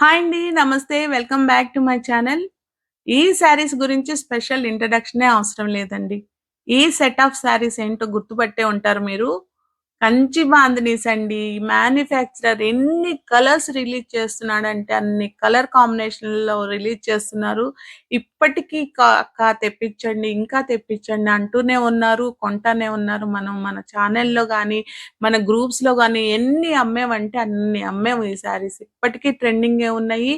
Hi అండి. నమస్తే. Welcome back to my channel. ఈ శారీస్ గురించి స్పెషల్ ఇంట్రడక్షనే అవసరం లేదండి. ఈ సెట్ ఆఫ్ శారీస్ ఏంటో గుర్తుపట్టే ఉంటారు మీరు. కంచి బాందినీస్ అండి. మ్యానుఫ్యాక్చరర్ ఎన్ని కలర్స్ రిలీజ్ చేస్తున్నాడంటే అన్ని కలర్ కాంబినేషన్‌లో రిలీజ్ చేస్తున్నారు. ఇప్పటికీ అక్క తెప్పించండి, ఇంకా తెప్పించండి అంటూనే ఉన్నారు. కొంటానే ఉన్నారు. మనం మన ఛానెల్‌లో గాని, మన గ్రూప్స్‌లో గాని ఎన్ని అమ్మామంటే అన్ని అమ్మాము ఈ శారీస్. ఇప్పటికీ ట్రెండింగే ఉన్నాయి.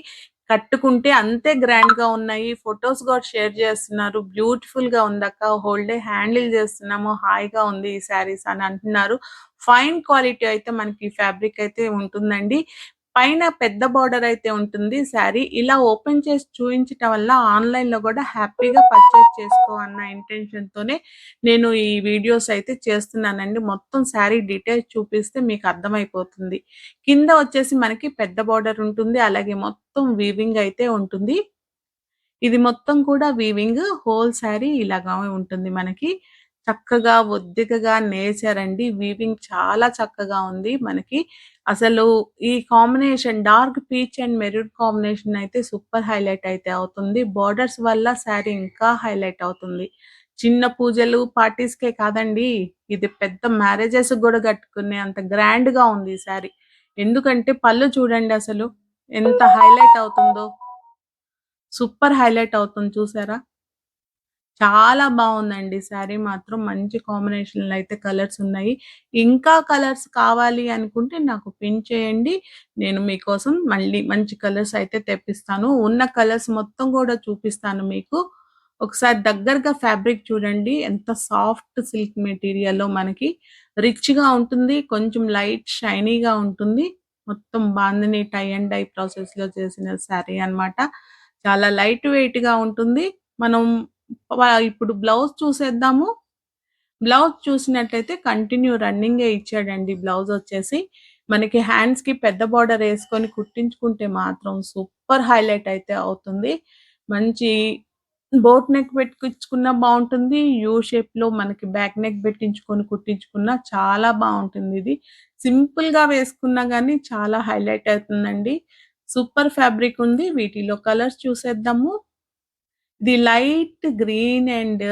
కట్టుకుంటే అంతే గ్రాండ్‌గా ఉన్నాయి. ఫోటోస్ గూడా షేర్ చేస్తున్నారు. బ్యూటిఫుల్‌గా ఉందక్క. హోల్ డే హ్యాండిల్ చేస్తున్నాము. హాయిగా ఉంది ఈ శారీస్ అని అంటున్నారు. ఫైన్ క్వాలిటీ అయితే మనకి ఫ్యాబ్రిక్ అయితే ఉంటుందండి. పైన పెద్ద బార్డర్ అయితే ఉంటుంది శారీ. ఇలా ఓపెన్ చేసి చూయించటం వల్ల ఆన్‌లైన్‌లో గూడా హ్యాపీగా పర్చేజ్ చేసుకో అన్న ఇంటెన్షన్‌తోనే నేను ఈ వీడియోస్ అయితే చేస్తున్నానండి. మొత్తం శారీ డీటెయిల్స్ చూపిస్తే మీకు అర్థమైపోతుంది. కింద వచ్చేసి మనకి పెద్ద బార్డర్ ఉంటుంది. అలాగే మొత్తం వీవింగ్ అయితే ఉంటుంది. ఇది మొత్తం కూడా వీవింగ్ హోల్ శారీ ఇలాగా ఉంటుంది మనకి. చక్కగా ఒద్దికగా నేసారండి. వీవింగ్ చాలా చక్కగా ఉంది మనకి. అసలు ఈ combination dark peach and maroon combination అయితే సూపర్ హైలైట్ అయితే అవుతుంది. బోర్డర్స్ వల్ల శారీ ఇంకా హైలైట్ అవుతుంది. చిన్న పూజలు, పార్టీస్‌కే కాదండి. ఇది పెద్ద మ్యారేజెస్‌కి గూడా కట్టుకునే అంత గ్రాండ్‌గా ఉంది ఈ శారీ. ఎందుకంటే పళ్ళు చూడండి అసలు ఎంత హైలైట్ అవుతుందో. సూపర్ హైలైట్ అవుతుంది చూసారా? చాలా బావుందండి శారీ మాత్రం. మంచి కాంబినేషన్‌లో అయితే కలర్స్ ఉన్నాయి. ఇంకా కలర్స్ కావాలి అనుకుంటే నాకు పిన్ చేయండి. నేను మీకోసం మళ్ళీ మంచి కలర్స్ అయితే తెప్పిస్తాను. ఉన్న కలర్స్ మొత్తం గూడా చూపిస్తాను మీకు. ఒకసారి దగ్గరగా ఫ్యాబ్రిక్ చూడండి. ఎంత సాఫ్ట్ సిల్క్ మెటీరియల్లో మనకి రిచ్‌గా ఉంటుంది. కొంచెం లైట్ షైనీగా ఉంటుంది. మొత్తం బాందిని టై అండ్ డై ప్రాసెస్‌లో చేసిన శారీ అన్నమాట. చాలా లైట్ వెయిట్‌గా ఉంటుంది. మనం ఇప్పుడు బ్లౌజ్ చూసేద్దాము. బ్లౌజ్ చూసినట్టయితే కంటిన్యూ రన్నింగే ఇచ్చాడండి బ్లౌజొచ్చేసి. మనకి హ్యాండ్స్‌కి పెద్ద బార్డర్ యేసుకొని కుట్టించుకుంటే మాత్రం సూపర్ హైలైట్ అయితే అవుతుంది. మంచి బోట్ నెక్ పెట్టించుకున్నా బావుంటుంది. యూ షేప్‌లో మనకి బ్యాక్ నెక్ పెట్టించుకొని కుట్టించుకున్నా చాలా బావుంటుందిది. సింపుల్‌గా వేసుకున్నా గానీ చాలా హైలైట్ అవుతుందండి. సూపర్ ఫ్యాబ్రిక్ ఉంది. వీటిలో కలర్స్ చూసేద్దాము. ఇది light green and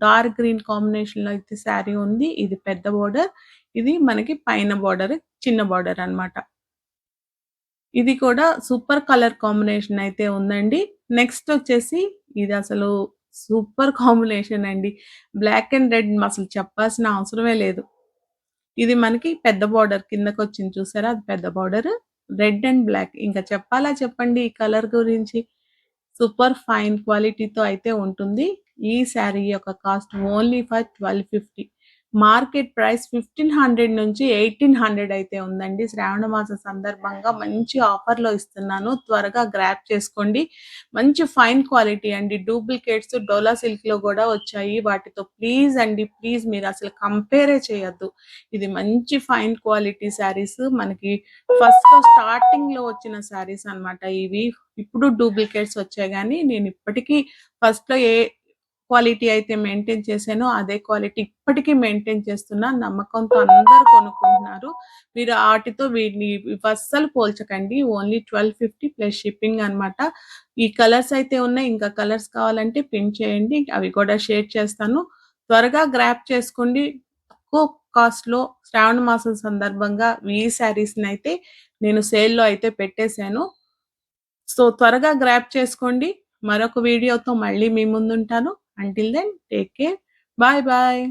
dark green కాంబినేషన్‌లో అయితే శారీ ఉంది. ఇది పెద్ద బోర్డర్. ఇది మనకి పైన బోర్డర్ చిన్న బోర్డర్ అన్నమాట. ఇది కూడా సూపర్ కలర్ కాంబినేషన్ అయితే ఉందండి. నెక్స్ట్ వచ్చేసి ఇదసలు సూపర్ కాంబినేషన్ అండి. బ్లాక్ అండ్ రెడ్ అసలు చెప్పాల్సిన అవసరమే లేదు. ఇది మనకి పెద్ద బోర్డర్ కిందకొచ్చింది చూసారా? అది పెద్ద బోర్డర్. రెడ్ అండ్ బ్లాక్ ఇంకా చెప్పాలా చెప్పండి ఈ కలర్ గురించి. సూపర్ ఫైన్ క్వాలిటీతో అయితే ఉంటుంది. ఈ శారీ యొక్క cost only for 1250. Market price 1500 నుంచి 1800 అయితే ఉందండి. శ్రావణ మాస సందర్భంగా మంచి ఆఫర్‌లో ఇస్తున్నాను. త్వరగా గ్రాబ్ చేసుకోండి. మంచి ఫైన్ క్వాలిటీ అండి. డూప్లికేట్స్ డోలా సిల్క్‌లో గూడా వచ్చాయి. వాటితో ప్లీజ్ అండి, ప్లీజ్ మీరసలు కంపేరే చేయొద్దు. ఇది మంచి ఫైన్ క్వాలిటీ శారీస్. మనకి ఫస్ట్‌లో స్టార్టింగ్‌లో వచ్చిన శారీస్ అన్నమాట ఇవి. ఇప్పుడు డూప్లికేట్స్ వచ్చాయి గానీ, నేనిప్పటికీ ఫస్ట్‌లో ఏ క్వాలిటీ అయితే మెయింటైన్ చేశానో, అదే క్వాలిటీ ఇప్పటికి మెయింటైన్ చేస్తున్నా. నమ్మకంతో అందరూ కొనుక్కుంటున్నారు. మీరు ఆటితో వీటిని ఇవస్సలు పోల్చకండి. ఓన్లీ 1250 ప్లస్ షిప్పింగ్ అన్నమాట. ఈ కలర్స్ అయితే ఉన్నాయి. ఇంకా కలర్స్ కావాలంటే పిన్ చేయండి. అవి కూడా షేర్ చేస్తాను. త్వరగా గ్రాబ్ చేసుకోండి. తక్కువ కాస్ట్‌లో శ్రావణ మాసం సందర్భంగా ఈ శారీస్‌నైతే నేను సేల్‌లో అయితే పెట్టేశాను. సో, త్వరగా గ్రాబ్ చేసుకోండి. మరొక వీడియోతో మళ్ళీ మీ ముందుంటాను. Until then take care. Bye bye.